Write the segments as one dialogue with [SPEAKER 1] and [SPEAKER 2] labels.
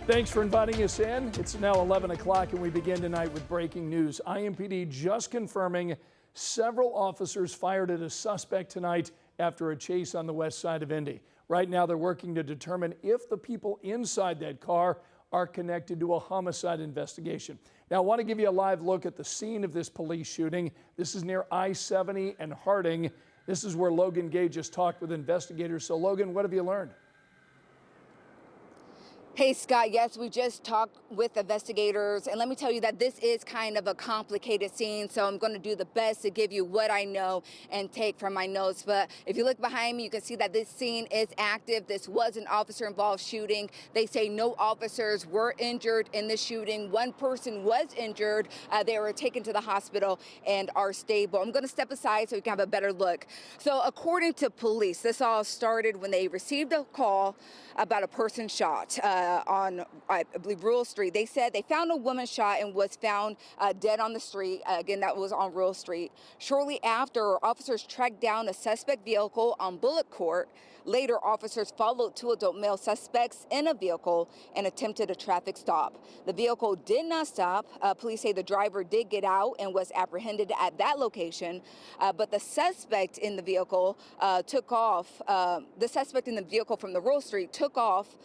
[SPEAKER 1] Thanks for inviting us in. It's now 11 o'clock and we begin tonight with breaking news. IMPD just confirming several officers fired at a suspect tonight after a chase on the west side of Indy. Right now they're working to determine if the people inside that car are connected to a homicide investigation. Now I want to give you a live look at the scene of this police shooting. This is near I-70 and Harding. This is where Logan Gay just talked with investigators. So Logan, what have you learned?
[SPEAKER 2] Hey, Scott, yes, we just talked with investigators, and let me tell you that this is kind of a complicated scene, so I'm going to do the best to give you what I know and take from my notes. But if you look behind me, you can see that this scene is active. This was an officer-involved shooting. They say no officers were injured in the shooting. One person was injured. They were taken to the hospital and are stable. I'm going to step aside so we can have a better look. So according to police, this all started when they received a call about a person shot on, I believe, Rural Street. They said they found a woman shot and was found dead on the street. Again, that was on Rural Street. Shortly after, officers tracked down a suspect vehicle on Bullock Court. Later, officers followed two adult male suspects in a vehicle and attempted a traffic stop. The vehicle did not stop. Police say the driver did get out and was apprehended at that location, but the suspect in the vehicle took off. The suspect in the vehicle from the Rural Street took off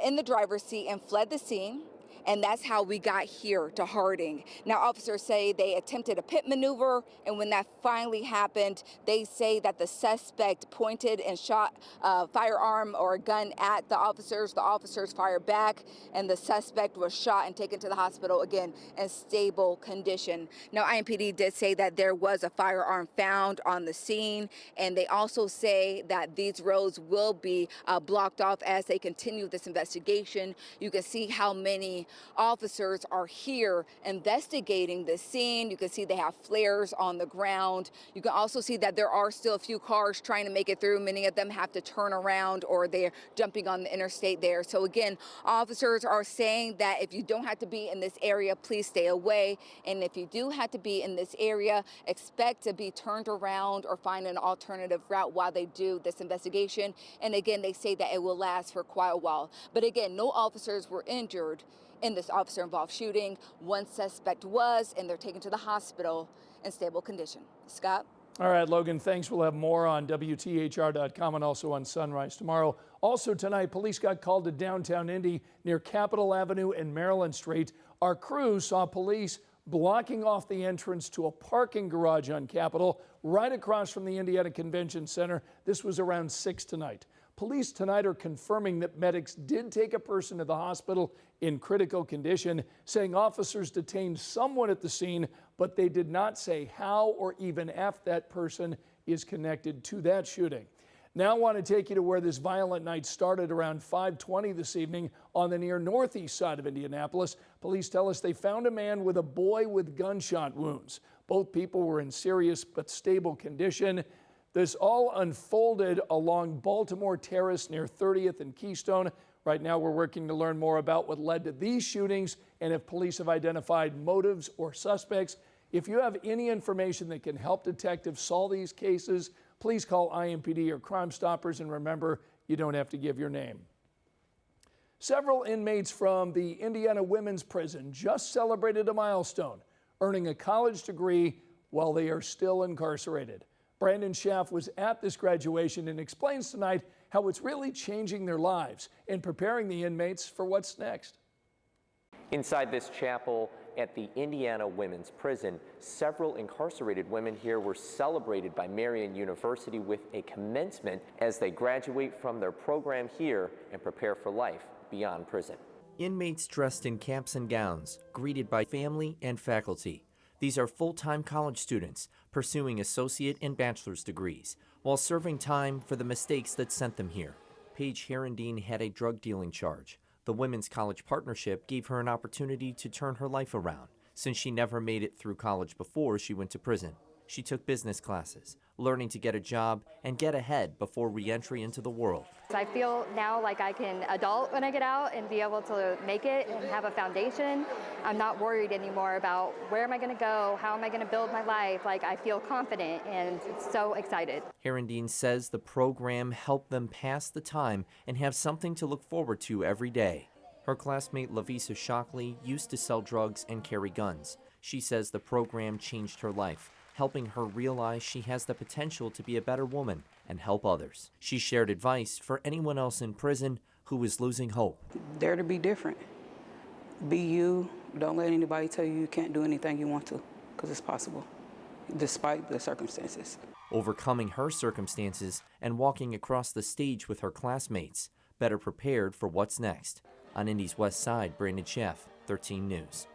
[SPEAKER 2] in the driver's seat and fled the scene. And that's how we got here to Harding. Now, officers say they attempted a pit maneuver, and when that finally happened, they say that the suspect pointed and shot a firearm or a gun at the officers. The officers fired back, and the suspect was shot and taken to the hospital, again, in stable condition. Now, IMPD did say that there was a firearm found on the scene, and they also say that these roads will be blocked off as they continue this investigation. You can see how many officers are here investigating the scene. You can see they have flares on the ground. You can also see that there are still a few cars trying to make it through. Many of them have to turn around or they're jumping on the interstate there. So again, officers are saying that if you don't have to be in this area, please stay away. And if you do have to be in this area, expect to be turned around or find an alternative route while they do this investigation. And again, they say that it will last for quite a while. But again, no officers were injured in this officer-involved shooting. One suspect was, and they're taken to the hospital in stable condition. Scott?
[SPEAKER 1] All right, Logan, thanks. We'll have more on WTHR.com and also on Sunrise tomorrow. Also tonight, police got called to downtown Indy near Capitol Avenue and Maryland Street. Our crew saw police blocking off the entrance to a parking garage on Capitol right across from the Indiana Convention Center. This was around 6 tonight. Police tonight are confirming that medics did take a person to the hospital in critical condition, saying officers detained someone at the scene, but they did not say how or even if that person is connected to that shooting. Now I want to take you to where this violent night started around 5:20 this evening on the near northeast side of Indianapolis. Police tell us they found a man with a boy with gunshot wounds. Both people were in serious but stable condition. This all unfolded along Baltimore Terrace near 30th and Keystone. Right now, we're working to learn more about what led to these shootings and if police have identified motives or suspects. If you have any information that can help detectives solve these cases, please call IMPD or Crime Stoppers, and remember, you don't have to give your name. Several inmates from the Indiana Women's Prison just celebrated a milestone, earning a college degree while they are still incarcerated. Brandon Schaff was at this graduation and explains tonight how it's really changing their lives and preparing the inmates for what's next.
[SPEAKER 3] Inside this chapel at the Indiana Women's Prison, several incarcerated women here were celebrated by Marian University with a commencement as they graduate from their program here and prepare for life beyond prison.
[SPEAKER 4] Inmates dressed in caps and gowns, greeted by family and faculty. These are full-time college students pursuing associate and bachelor's degrees while serving time for the mistakes that sent them here. Paige Herendine had a drug dealing charge. The Women's College Partnership gave her an opportunity to turn her life around since she never made it through college before she went to prison. She took business classes, learning to get a job and get ahead before re-entry into the world.
[SPEAKER 5] I feel now like I can adult when I get out and be able to make it and have a foundation. I'm not worried anymore about where am I going to go, how am I going to build my life. Like, I feel confident and so excited.
[SPEAKER 4] Herendine says the program helped them pass the time and have something to look forward to every day. Her classmate Lavisa Shockley used to sell drugs and carry guns. She says the program changed her life, helping her realize she has the potential to be a better woman and help others. She shared advice for anyone else in prison who is losing hope.
[SPEAKER 6] Dare to be different. Be you. Don't let anybody tell you you can't do anything you want to, because it's possible, despite the circumstances.
[SPEAKER 4] Overcoming her circumstances and walking across the stage with her classmates, better prepared for what's next. On Indy's West Side, Brandon Sheff, 13 News.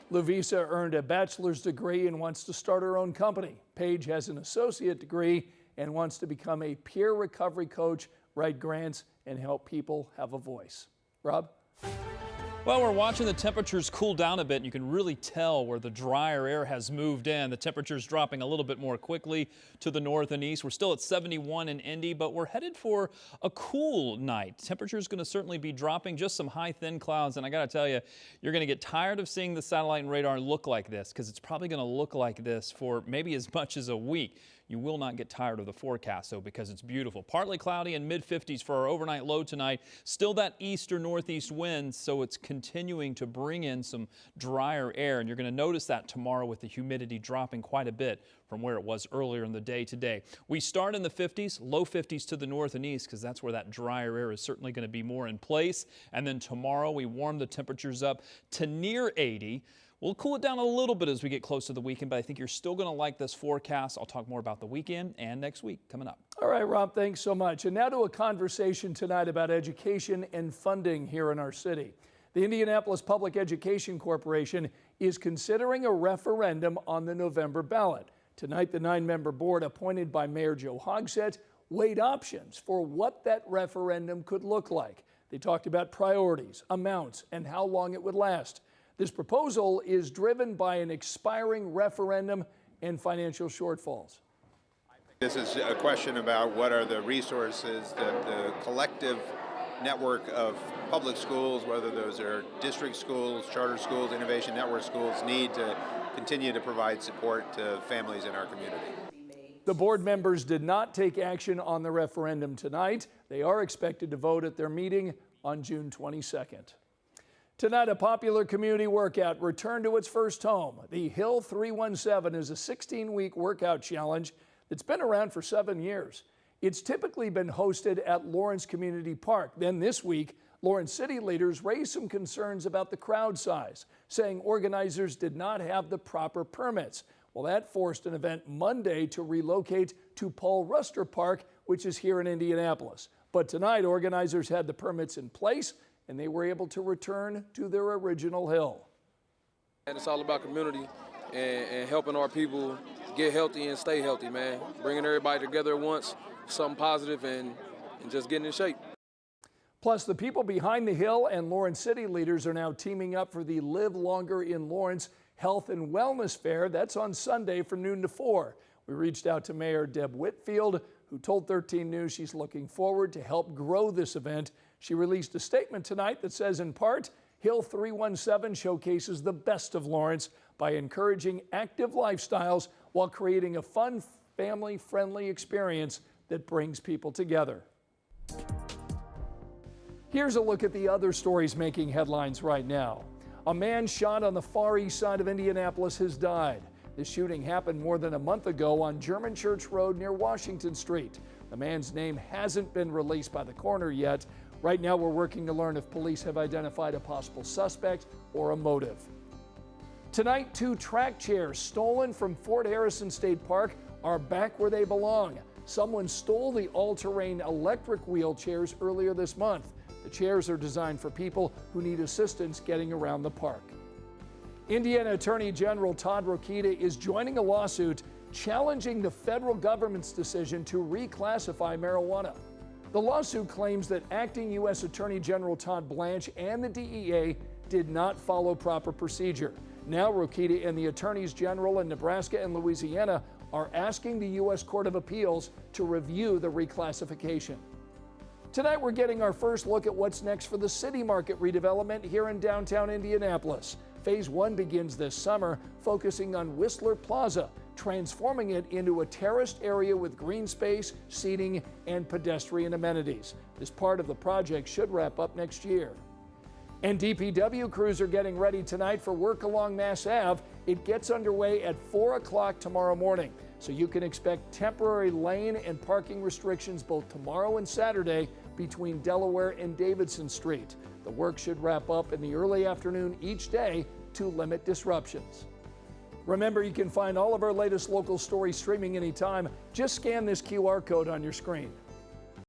[SPEAKER 1] Lavisa earned a bachelor's degree and wants to start her own company. Paige has an associate degree and wants to become a peer recovery coach, write grants, and help people have a voice. Rob?
[SPEAKER 7] Well, we're watching the temperatures cool down a bit, and you can really tell where the drier air has moved in. The temperature's dropping a little bit more quickly to the north and east. We're still at 71 in Indy, but we're headed for a cool night. Temperature's going to certainly be dropping, just some high, thin clouds, and I got to tell you, you're going to get tired of seeing the satellite and radar look like this, because it's probably going to look like this for maybe as much as a week. You will not get tired of the forecast, though, because it's beautiful. Partly cloudy and mid-50s for our overnight low tonight. Still that east or northeast wind, so it's continuing to bring in some drier air. And you're going to notice that tomorrow with the humidity dropping quite a bit from where it was earlier in the day today. We start in the 50s, low 50s to the north and east, because that's where that drier air is certainly going to be more in place. And then tomorrow we warm the temperatures up to near 80. We'll cool it down a little bit as we get close to the weekend, but I think you're still going to like this forecast. I'll talk more about the weekend and next week coming up.
[SPEAKER 1] All right, Rob, thanks so much. And now to a conversation tonight about education and funding here in our city. The Indianapolis Public Education Corporation is considering a referendum on the November ballot. Tonight, the 9-member board appointed by Mayor Joe Hogsett weighed options for what that referendum could look like. They talked about priorities, amounts, and how long it would last. This proposal is driven by an expiring referendum and financial shortfalls.
[SPEAKER 8] This is a question about what are the resources that the collective network of public schools, whether those are district schools, charter schools, innovation network schools, need to continue to provide support to families in our community.
[SPEAKER 1] The board members did not take action on the referendum tonight. They are expected to vote at their meeting on June 22nd. Tonight, a popular community workout returned to its first home. The Hill 317 is a 16-week workout challenge that's been around for 7 years. It's typically been hosted at Lawrence Community Park. Then this week, Lawrence city leaders raised some concerns about the crowd size, saying organizers did not have the proper permits. Well, that forced an event Monday to relocate to Paul Ruster Park, which is here in Indianapolis. But tonight, organizers had the permits in place, and they were able to return to their original hill.
[SPEAKER 9] And it's all about community and helping our people get healthy and stay healthy, man. Bringing everybody together at once, something positive, and just getting in shape.
[SPEAKER 1] Plus, the people behind the hill and Lawrence city leaders are now teaming up for the Live Longer in Lawrence Health and Wellness Fair. That's on Sunday from noon to 4. We reached out to Mayor Deb Whitfield, who told 13 News she's looking forward to help grow this event. She released a statement tonight that says, in part, Hill 317 showcases the best of Lawrence by encouraging active lifestyles while creating a fun, family-friendly experience that brings people together. Here's a look at the other stories making headlines right now. A man shot on the far east side of Indianapolis has died. The shooting happened more than a month ago on German Church Road near Washington Street. The man's name hasn't been released by the coroner yet. Right now, we're working to learn if police have identified a possible suspect or a motive. Tonight, 2 track chairs stolen from Fort Harrison State Park are back where they belong. Someone stole the all-terrain electric wheelchairs earlier this month. The chairs are designed for people who need assistance getting around the park. Indiana Attorney General Todd Rokita is joining a lawsuit challenging the federal government's decision to reclassify marijuana. The lawsuit claims that acting U.S. Attorney General Todd Blanche and the DEA did not follow proper procedure. Now Rokita and the Attorneys General in Nebraska and Louisiana are asking the U.S. Court of Appeals to review the reclassification. Tonight we're getting our first look at what's next for the City Market redevelopment here in downtown Indianapolis. Phase 1 begins this summer, focusing on Whistler Plaza, transforming it into a terraced area with green space, seating, and pedestrian amenities. This part of the project should wrap up next year. And DPW crews are getting ready tonight for work along Mass Ave. It gets underway at 4 o'clock tomorrow morning. So you can expect temporary lane and parking restrictions both tomorrow and Saturday between Delaware and Davidson Street. The work should wrap up in the early afternoon each day to limit disruptions. Remember, you can find all of our latest local stories streaming anytime. Just scan this QR code on your screen.